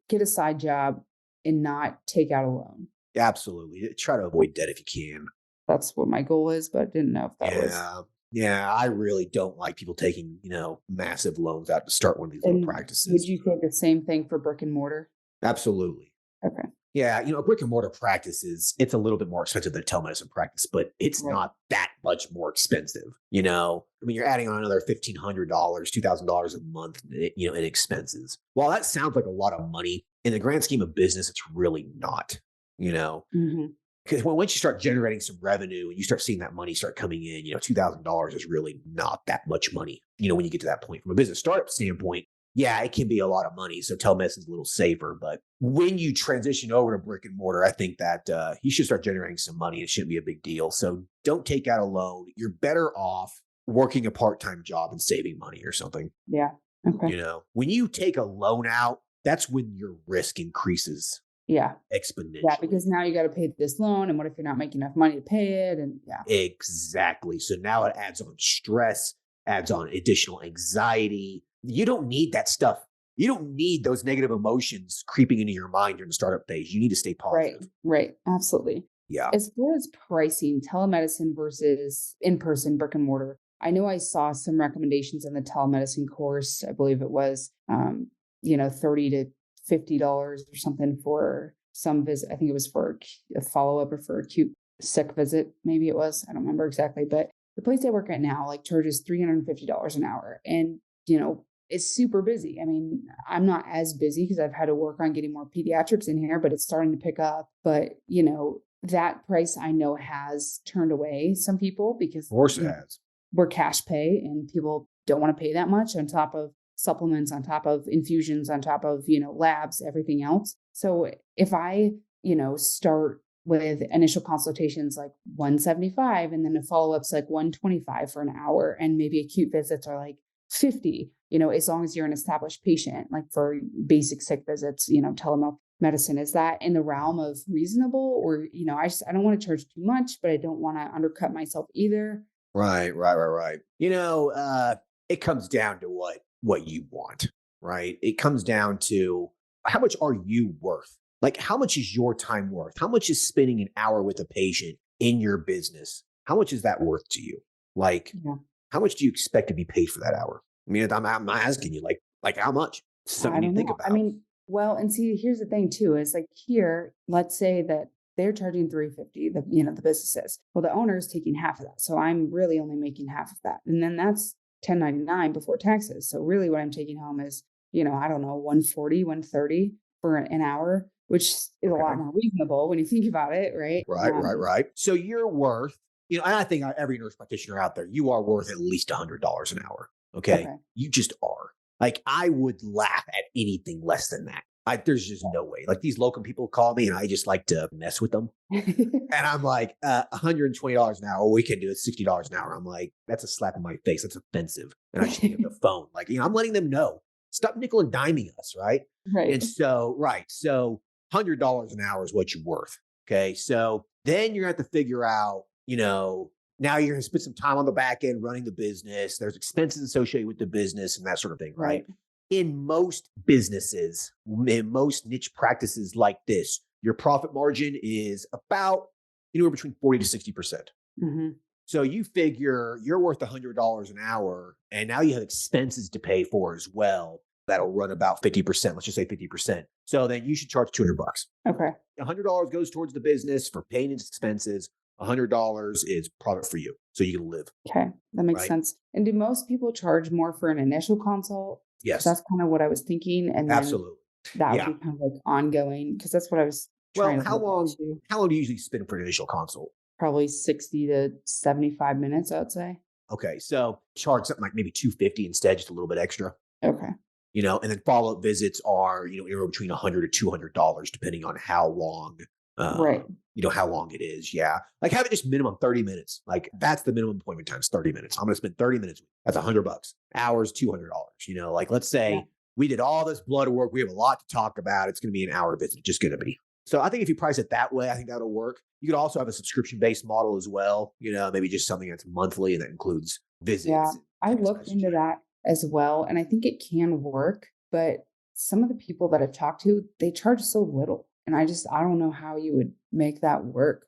get a side job and not take out a loan? Absolutely. Try to avoid debt if you can. That's what my goal is, but I didn't know if that was. Yeah, I really don't like people taking, massive loans out to start one of these little practices. Would you say the same thing for brick and mortar? Absolutely. Okay. Yeah, a brick and mortar practice it's a little bit more expensive than a telemedicine practice, but it's not that much more expensive. You're adding on another $1,500, $2,000 a month, in expenses. While that sounds like a lot of money, in the grand scheme of business, it's really not, Because once you start generating some revenue and you start seeing that money start coming in, $2,000 is really not that much money, when you get to that point. From a business startup standpoint, yeah, it can be a lot of money. So telemedicine is a little safer. But when you transition over to brick and mortar, I think that you should start generating some money. It shouldn't be a big deal. So don't take out a loan. You're better off working a part-time job and saving money or something. Yeah. Okay. When you take a loan out, that's when your risk increases Yeah. Yeah. exponentially. Because now you got to pay this loan. And what if you're not making enough money to pay it? And yeah. Exactly. So now it adds on stress, adds on additional anxiety. You don't need that stuff. You don't need those negative emotions creeping into your mind during the startup phase. You need to stay Right. positive. Right. Absolutely. Yeah. As far as pricing, telemedicine versus in-person brick and mortar, I know I saw some recommendations in the telemedicine course. I believe it was, $30 to $50 or something for some visit. I think it was for a follow-up or for a acute sick visit. Maybe it was. I don't remember exactly. But the place I work at now, like, charges $350 an hour. And, it's super busy. I mean, I'm not as busy because I've had to work on getting more pediatrics in here, but it's starting to pick up. But, that price I know has turned away some people because Of course it has. we're cash pay and people don't want to pay that much on top of supplements, on top of infusions, on top of, labs, everything else. So if I, start with initial consultations like 175 and then a follow-up's like 125 for an hour and maybe acute visits are like 50, as long as you're an established patient, like for basic sick visits, telemedicine, is that in the realm of reasonable? Or, I don't want to charge too much, but I don't want to undercut myself either. Right. It comes down to what you want, right? It comes down to how much are you worth? Like, how much is your time worth? How much is spending an hour with a patient in your business? How much is that worth to you? Like, Yeah. how much do you expect to be paid for that hour? I mean, I'm asking you, like how much? It's I something you don't think know. I about. mean, well, and see, here's the thing too, is like here, let's say that they're charging 350, the business is. Well, the owner is taking half of that. So I'm really only making half of that. And then that's 1099 before taxes. So really what I'm taking home is, I don't know, 140, 130 for an hour, which is a lot Okay. more reasonable when you think about it, right? Right. So you're worth, and I think every nurse practitioner out there, you are worth at least $100 an hour. Okay. Okay. You just are. Like, I would laugh at anything less than that. There's just no way. Like, these locum people call me and I just like to mess with them. And I'm like, $120 an hour. We can do it. $60 an hour. I'm like, that's a slap in my face. That's offensive. And I just hang up the phone. Like, I'm letting them know. Stop nickel and diming us, right? Right. And so, so $100 an hour is what you're worth. Okay. So then you're going to have to figure out, now you're going to spend some time on the back end running the business. There's expenses associated with the business and that sort of thing, right? In most businesses, in most niche practices like this, your profit margin is about anywhere between 40 to 60%. Mm-hmm. So you figure you're worth $100 an hour, and now you have expenses to pay for as well. That'll run about 50%. Let's just say 50%. So then you should charge $200. Okay. $100 goes towards the business for paying its expenses. $100 is profit for you, so you can live. Okay, that makes sense. And do most people charge more for an initial consult? Yes, that's kind of what I was thinking, and then absolutely. that would be kind of like ongoing because that's what I was trying to how long? look into. How long do you usually spend for an initial consult? Probably 60 to 75 minutes, I would say. Okay, so charge something like maybe $250 instead, just a little bit extra. Okay. And then follow-up visits are, anywhere between $100 to $200, depending on how long, right. How long it is. Yeah. Like, have it just minimum 30 minutes. Like, that's the minimum appointment time is 30 minutes. I'm going to spend 30 minutes. That's $100. Hours, $200. Like, let's say we did all this blood work. We have a lot to talk about. It's going to be an hour visit. It's just going to be. So I think if you price it that way, I think that'll work. You could also have a subscription-based model as well. Maybe just something that's monthly and that includes visits. Yeah. I looked into that as well. And I think it can work, but some of the people that I've talked to, they charge so little. And I don't know how you would make that work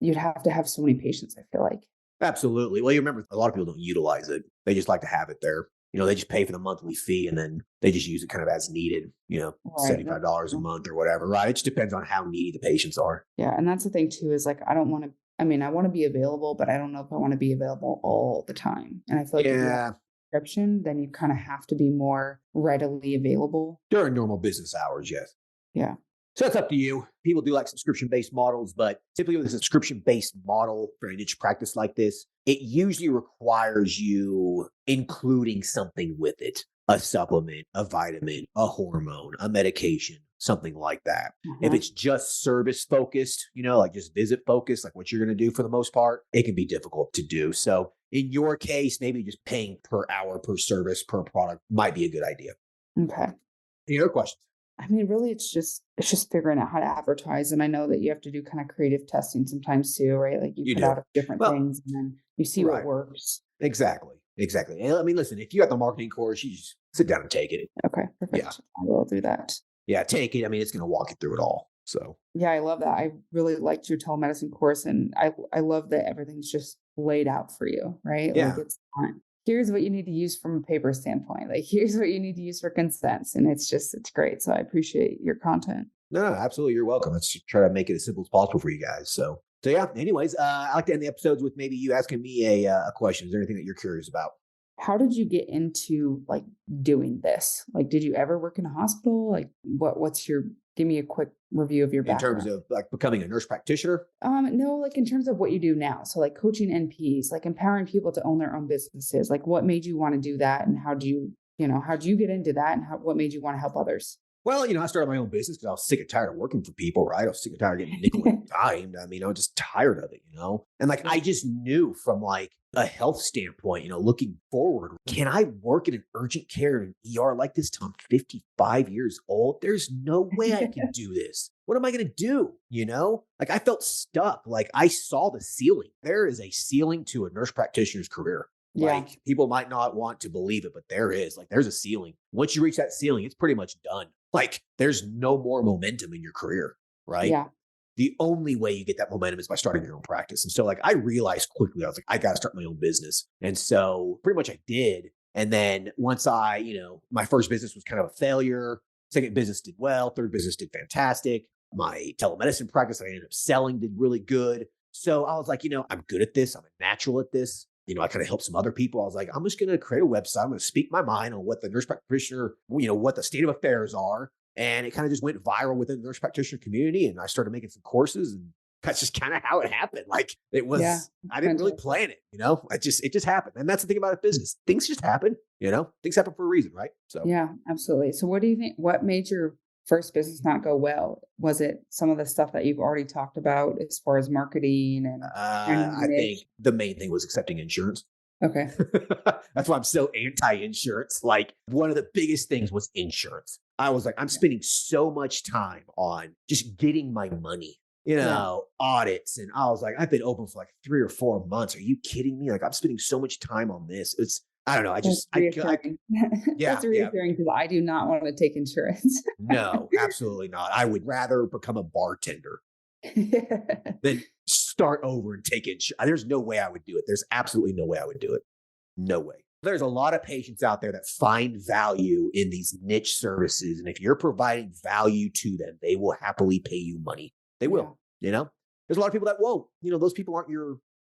you'd have to have so many patients, I feel like. Absolutely. Well, you remember, a lot of people don't utilize it. They just like to have it there. They just pay for the monthly fee and then they just use it kind of as needed, $75 a month or whatever, right? It just depends on how needy the patients are. Yeah. And that's the thing too, is like, I want to be available, but I don't know if I want to be available all the time. And I feel like if you have a prescription, then you kind of have to be more readily available. During normal business hours, yes. Yeah. So it's up to you. People do like subscription-based models, but typically with a subscription-based model for a niche practice like this, it usually requires you including something with it. A supplement, a vitamin, a hormone, a medication, something like that. Mm-hmm. If it's just service focused, like just visit focused, like what you're going to do for the most part, it can be difficult to do. So in your case, maybe just paying per hour, per service, per product might be a good idea. Okay. Any other questions? I mean, really, it's just figuring out how to advertise. And I know that you have to do kind of creative testing sometimes too, right? Like you You put do. out different Well, things and then you see what right. works. Exactly. Exactly. And I mean, listen, if you got the marketing course, you just sit down and take it. Okay, Yeah. perfect. I will do that. Yeah. Take it. I mean, it's going to walk you through it all. So, Yeah, I love that. I really liked your telemedicine course, and I love that everything's just laid out for you, right? Like yeah. it's not, here's what you need to use from a paper standpoint. Like here's what you need to use for consents, and it's great. So I appreciate your content. No, no, absolutely. You're welcome. Let's try to make it as simple as possible for you guys. So yeah. Anyways, I like to end the episodes with maybe you asking me a question. Is there anything that you're curious about? How did you get into like doing this? Like, did you ever work in a hospital? Like, what's your? Give me a quick review of your In terms background. of like becoming a nurse practitioner? No, like in terms of what you do now. So like coaching NPs, like empowering people to own their own businesses. Like what made you want to do that and how do you get into that and what made you want to help others? Well, I started my own business because I was sick and tired of working for people, right? I was sick and tired of getting nickel and dimed. I mean, I was just tired of it. And like, I just knew from like a health standpoint, looking forward, can I work in an urgent care in an ER like this till I'm 55 years old? There's no way I can do this. What am I going to do? Like I felt stuck. Like I saw the ceiling. There is a ceiling to a nurse practitioner's career. Yeah. Like people might not want to believe it, but there is. Like there's a ceiling. Once you reach that ceiling, it's pretty much done. Like there's no more momentum in your career, right? Yeah. The only way you get that momentum is by starting your own practice. And so like I realized quickly, I was like, I got to start my own business. And so pretty much I did. And then once my first business was kind of a failure. Second business did well. Third business did fantastic. My telemedicine practice I ended up selling did really good. So I was like, I'm good at this. I'm a natural at this. I kind of helped some other people. I was like, I'm just going to create a website. I'm going to speak my mind on what the nurse practitioner, what the state of affairs are. And it kind of just went viral within the nurse practitioner community. And I started making some courses, and that's just kind of how it happened. Like it was, Yeah. I didn't really plan it, it just happened. And that's the thing about a business. Things just happen, things happen for a reason, right? So Yeah, absolutely. So what do you think? What made your first business not go well? Was it some of the stuff that you've already talked about as far as marketing and finding I the think niche? the main thing was accepting insurance. Okay. That's why I'm so anti-insurance. Like one of the biggest things was insurance. I was like, I'm spending so much time on just getting my money, Yeah. audits. And I was like, I've been open for like 3 or 4 months. Are you kidding me? Like I'm spending so much time on this. I don't know. That's reassuring. Yeah, That's yeah. reassuring because I do not want to take insurance. No, absolutely not. I would rather become a bartender than start over and take insurance. There's no way I would do it. There's absolutely no way I would do it. No way. There's a lot of patients out there that find value in these niche services. And if you're providing value to them, they will happily pay you money. They will, There's a lot of people that won't. Those people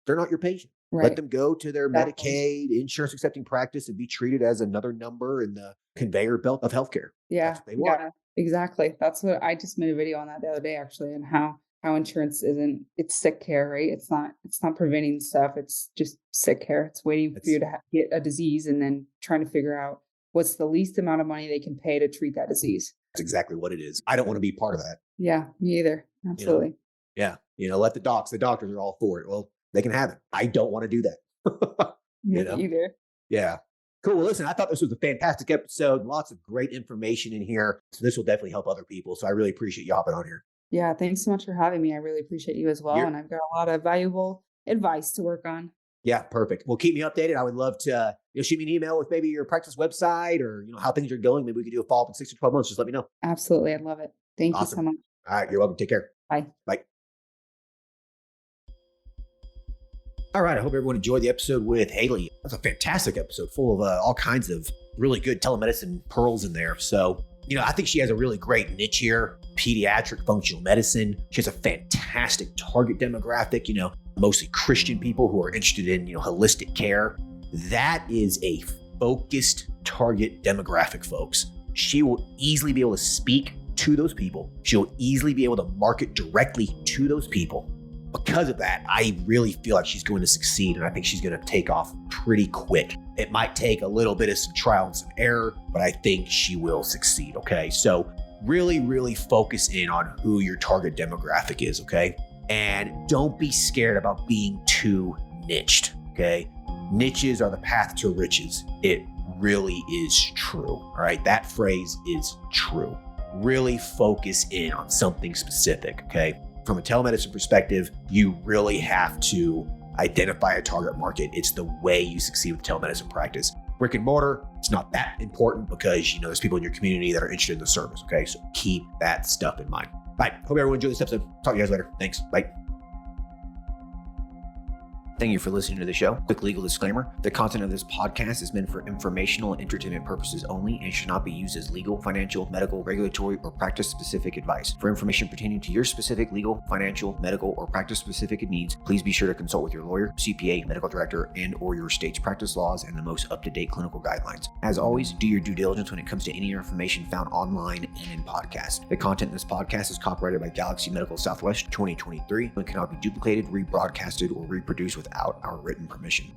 they're not your patient. Right. Let them go to their Exactly. Medicaid, insurance accepting practice and be treated as another number in the conveyor belt of healthcare. Yeah. That's what they want. Yeah. Exactly. That's what I just made a video on that the other day actually, and how insurance it's sick care, right? It's not preventing stuff. It's just sick care. It's waiting for you to get a disease and then trying to figure out what's the least amount of money they can pay to treat that disease. That's exactly what it is. I don't want to be part of that. Yeah, me either. Absolutely. Yeah. Let the doctors are all for it. Well, they can have it. I don't want to do that. Me either. Yeah. Cool. Well, listen, I thought this was a fantastic episode. Lots of great information in here. So this will definitely help other people. So I really appreciate you hopping on here. Yeah, thanks so much for having me. I really appreciate you as well. And I've got a lot of valuable advice to work on. Yeah, perfect. Well, keep me updated. I would love to shoot me an email with maybe your practice website or how things are going. Maybe we could do a follow-up in 6 to 12 months. Just let me know. Absolutely. I'd love it. Thank you so much. All right. You're welcome. Take care. Bye. Bye. All right. I hope everyone enjoyed the episode with Haley. That's a fantastic episode full of all kinds of really good telemedicine pearls in there. So, I think she has a really great niche here, pediatric functional medicine. She has a fantastic target demographic, mostly Christian people who are interested in, holistic care. That is a focused target demographic, folks. She will easily be able to speak to those people. She'll easily be able to market directly to those people. Because of that, I really feel like she's going to succeed, and I think she's going to take off pretty quick. It might take a little bit of some trial and some error, but I think she will succeed, okay? So really, really focus in on who your target demographic is, okay? And don't be scared about being too niched, okay? Niches are the path to riches. It really is true, all right? That phrase is true. really focus in on something specific, okay? From a telemedicine perspective, you really have to identify a target market. It's the way you succeed with telemedicine practice. Brick and mortar, it's not that important because, there's people in your community that are interested in the service, okay? So keep that stuff in mind. All right, hope everyone enjoyed this episode. Talk to you guys later. Thanks, bye. Thank you for listening to the show. Quick legal disclaimer. The content of this podcast is meant for informational and entertainment purposes only and should not be used as legal, financial, medical, regulatory, or practice-specific advice. For information pertaining to your specific legal, financial, medical, or practice-specific needs, please be sure to consult with your lawyer, CPA, medical director, and or your state's practice laws and the most up-to-date clinical guidelines. As always, do your due diligence when it comes to any information found online and in podcast. The content in this podcast is copyrighted by Galaxy Medical Southwest 2023 and cannot be duplicated, rebroadcasted, or reproduced without our written permission.